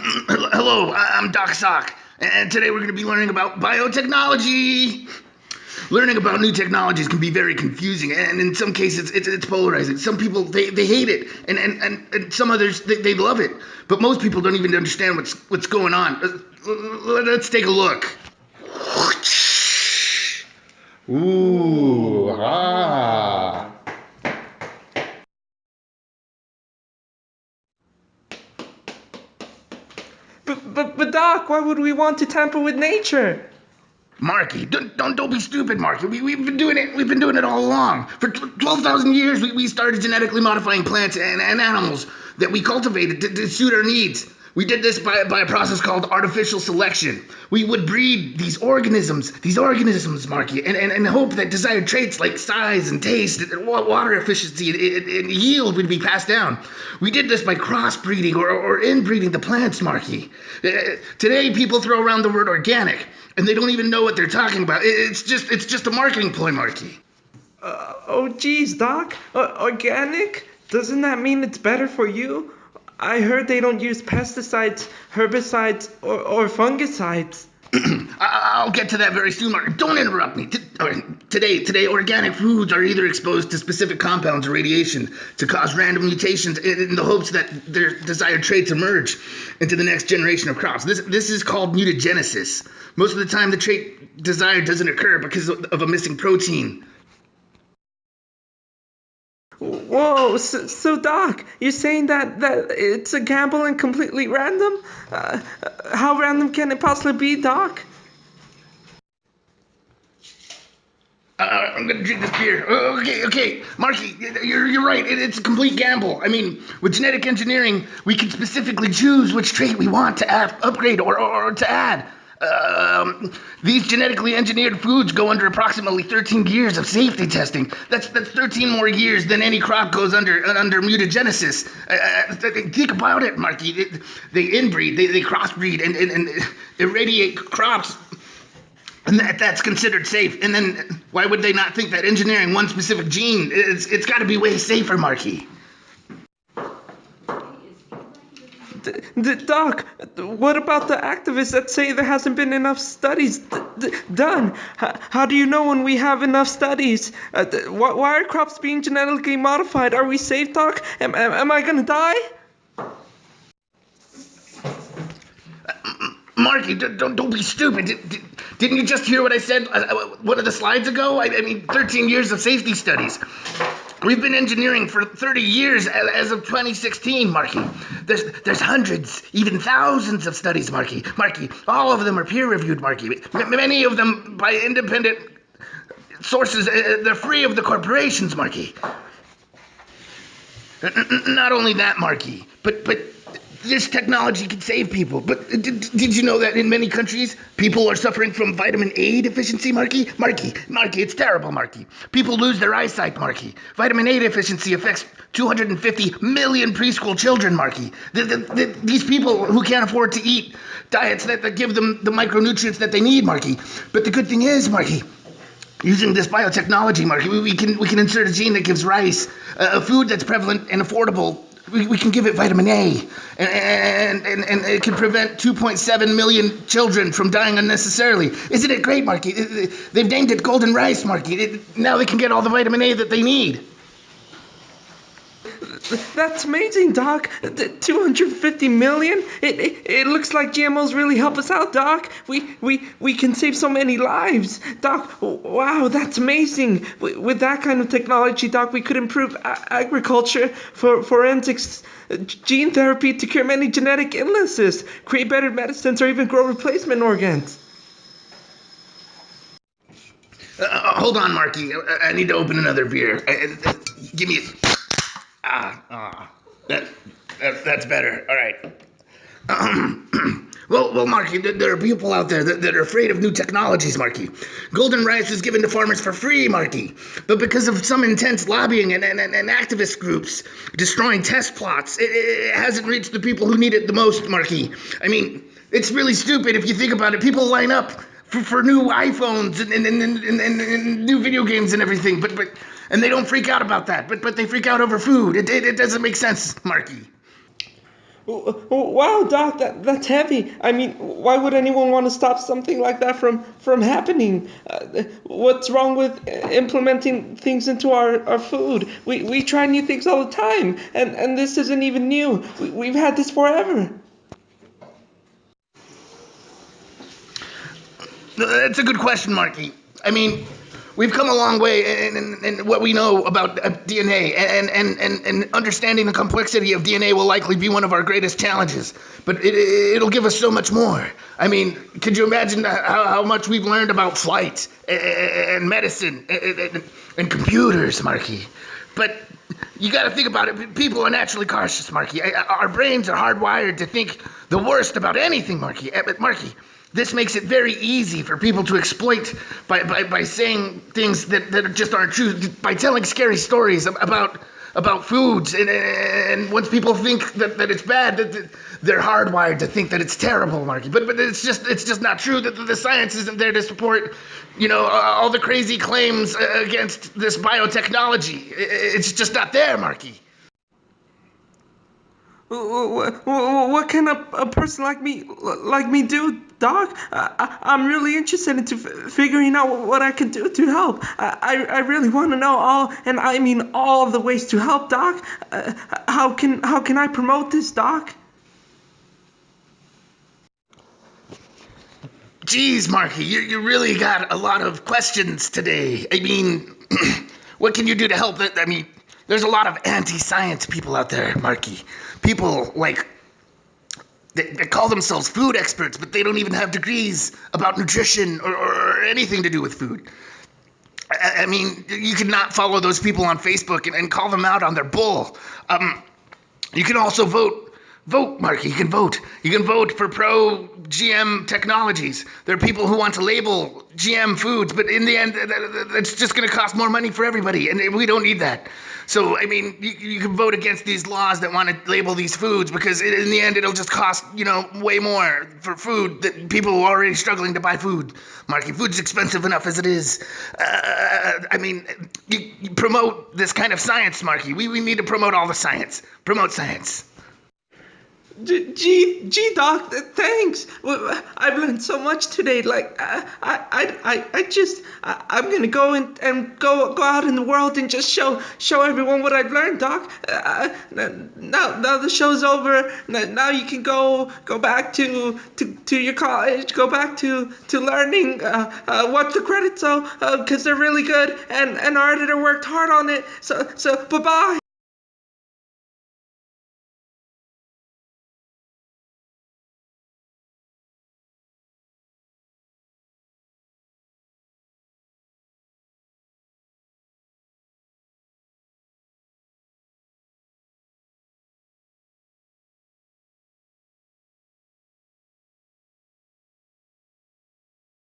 Hello, I'm Doc Sock, and today we're going to be learning about biotechnology. Learning about new technologies can be very confusing, and in some cases, it's polarizing. Some people they hate it, and some others they love it. But most people don't even understand what's going on. Let's take a look. Ooh, ah. But Doc, why would we want to tamper with nature? Marky, don't be stupid, Marky. We've been doing it. We've been doing it all along. For 12,000 years, we started genetically modifying plants and animals that we cultivated to suit our needs. We did this by a process called artificial selection. We would breed these organisms, Marky, and hope that desired traits like size and taste, and water efficiency, and yield would be passed down. We did this by crossbreeding or inbreeding the plants, Marky. Today, people throw around the word organic, and they don't even know what they're talking about. It's just a marketing ploy, Marky. Oh, geez, Doc. Organic? Doesn't that mean it's better for you? I heard they don't use pesticides, herbicides, or fungicides. I'll get to that very soon, Mark. Don't interrupt me. Today, organic foods are either exposed to specific compounds or radiation to cause random mutations in the hopes that their desired traits emerge into the next generation of crops. This is called mutagenesis. Most of the time, the trait desired doesn't occur because of a missing protein. Whoa, so Doc, you're saying that it's a gamble and completely random? How random can it possibly be, Doc? I'm gonna drink this beer. Okay, Marky, you're right. It's a complete gamble. I mean, with genetic engineering, we can specifically choose which trait we want to upgrade or to add. These genetically engineered foods go under approximately 13 years of safety testing. That's 13 more years than any crop goes under mutagenesis. Think about it, Marky. They inbreed, they crossbreed, and irradiate crops. And that's considered safe. And then why would they not think that engineering one specific gene, it's got to be way safer, Marky? Doc, what about the activists that say there hasn't been enough studies done? How do you know when we have enough studies? Why are crops being genetically modified? Are we safe, Doc? Am I gonna die? Marky, don't be stupid. Didn't you just hear what I said one of the slides ago? I mean, 13 years of safety studies. We've been engineering for 30 years as of 2016, Marky. There's hundreds, even thousands of studies, Marky. Marky, all of them are peer-reviewed, Marky. Many of them by independent sources. They're free of the corporations, Marky. Not only that, Marky, but this technology can save people. But did you know that in many countries, people are suffering from vitamin A deficiency, Marky? Marky, it's terrible, Marky. People lose their eyesight, Marky. Vitamin A deficiency affects 250 million preschool children, Marky. These people who can't afford to eat diets that give them the micronutrients that they need, Marky. But the good thing is, Marky, using this biotechnology, Marky, we can insert a gene that gives rice, a food that's prevalent and affordable. We can give it vitamin A, and it can prevent 2.7 million children from dying unnecessarily. Isn't it great, Marky? They've named it golden rice, Marky. Now they can get all the vitamin A that they need. That's amazing, Doc. 250 million? It looks like GMOs really help us out, Doc. We can save so many lives. Doc, wow, that's amazing. With that kind of technology, Doc, we could improve agriculture, for forensics, gene therapy to cure many genetic illnesses, create better medicines, or even grow replacement organs. Hold on, Marky. I need to open another beer. Give me a... That's better. All right. Well, Marky, there are people out there that are afraid of new technologies, Marky. Golden rice is given to farmers for free, Marky. But because of some intense lobbying and activist groups destroying test plots, it hasn't reached the people who need it the most, Marky. I mean, it's really stupid if you think about it. People line up for new iPhones and new video games and everything, and they don't freak out about that, but they freak out over food. It doesn't make sense, Marky. Wow, Doc, that's heavy. I mean, why would anyone want to stop something like that from happening? What's wrong with implementing things into our food? We try new things all the time, and this isn't even new. We've had this forever. That's a good question, Marky. I mean, we've come a long way in what we know about DNA, and understanding the complexity of DNA will likely be one of our greatest challenges. But it'll give us so much more. I mean, could you imagine how much we've learned about flight and medicine and computers, Marky? But you got to think about it. People are naturally cautious, Marky. Our brains are hardwired to think the worst about anything, Marky. Marky, this makes it very easy for people to exploit by saying things that just aren't true, by telling scary stories about foods. And once people think that it's bad, that they're hardwired to think that it's terrible, Marky. But it's just not true. That the science isn't there to support, all the crazy claims against this biotechnology. It's just not there, Marky. What can a person like me do, Doc? I'm really interested into figuring out what I can do to help. I really want to know all, and I mean all of the ways to help, Doc. How can I promote this, Doc? Geez, Marky, you really got a lot of questions today. I mean, what can you do to help? I mean, there's a lot of anti-science people out there, Marky. People like they call themselves food experts, but they don't even have degrees about nutrition or anything to do with food. I mean, you could not follow those people on Facebook and call them out on their bull. You can also vote, Mark. You can vote. You can vote for pro GM technologies. There are people who want to label GM foods, but in the end, it's just going to cost more money for everybody, and we don't need that. So, I mean, you can vote against these laws that want to label these foods, because in the end, it'll just cost, way more for food that people are already struggling to buy food. Marky, food's expensive enough as it is. I mean, you promote this kind of science, Marky. We need to promote all the science. Promote science. Doc, thanks. Well, I've learned so much today. Like, I'm gonna go and go out in the world and just show everyone what I've learned, Doc. Now the show's over. Now you can go back to your college. Go back to learning. Watch the credits though, because they're really good. And our editor worked hard on it. So bye bye.